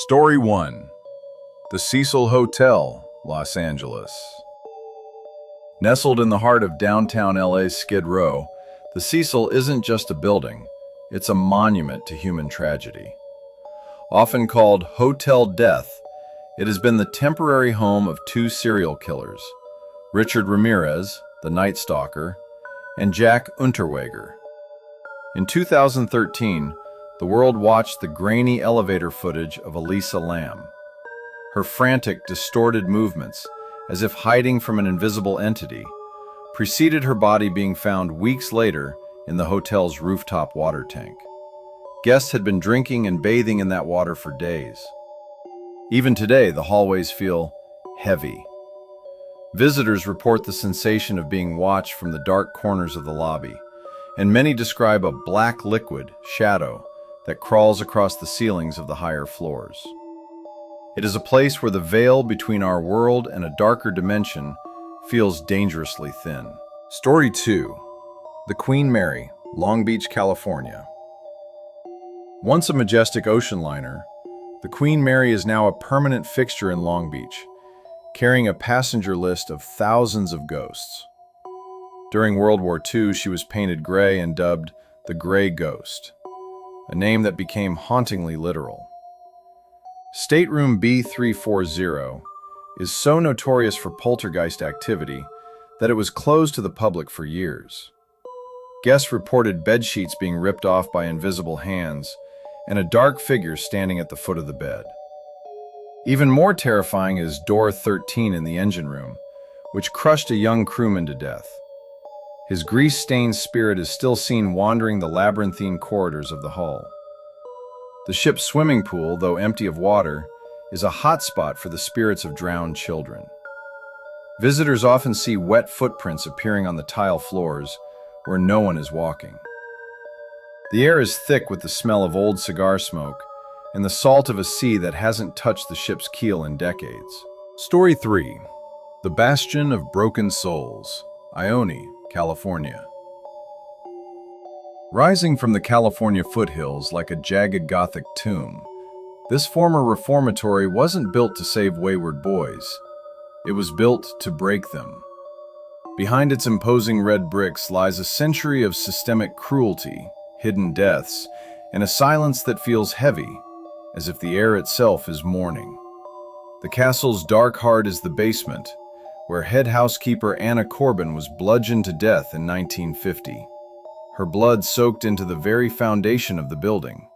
Story 1. The Cecil Hotel, Los Angeles. Nestled in the heart of downtown LA's Skid Row, the Cecil isn't just a building, it's a monument to human tragedy. Often called Hotel Death, it has been the temporary home of two serial killers, Richard Ramirez, the Night Stalker, and Jack Unterweger. In 2013, the world watched the grainy elevator footage of Elisa Lam. Her frantic, distorted movements, as if hiding from an invisible entity, preceded her body being found weeks later in the hotel's rooftop water tank. Guests had been drinking and bathing in that water for days. Even today, the hallways feel heavy. Visitors report the sensation of being watched from the dark corners of the lobby, and many describe a black liquid, shadow, that crawls across the ceilings of the higher floors. It is a place where the veil between our world and a darker dimension feels dangerously thin. Story 2. The Queen Mary, Long Beach, California. Once a majestic ocean liner, the Queen Mary is now a permanent fixture in Long Beach, carrying a passenger list of thousands of ghosts. During World War II, she was painted gray and dubbed the Gray Ghost, a name that became hauntingly literal. Stateroom B340 is so notorious for poltergeist activity that it was closed to the public for years. Guests reported bedsheets being ripped off by invisible hands and a dark figure standing at the foot of the bed. Even more terrifying is Door 13 in the engine room, which crushed a young crewman to death. His grease-stained spirit is still seen wandering the labyrinthine corridors of the hull. The ship's swimming pool, though empty of water, is a hotspot for the spirits of drowned children. Visitors often see wet footprints appearing on the tile floors where no one is walking. The air is thick with the smell of old cigar smoke and the salt of a sea that hasn't touched the ship's keel in decades. Story 3. The Bastion of Broken Souls, Ione, California. Rising from the California foothills like a jagged Gothic tomb, this former reformatory wasn't built to save wayward boys. It was built to break them. Behind its imposing red bricks lies a century of systemic cruelty, hidden deaths, and a silence that feels heavy, as if the air itself is mourning. The castle's dark heart is the basement, where head housekeeper Anna Corbin was bludgeoned to death in 1950. Her blood soaked into the very foundation of the building.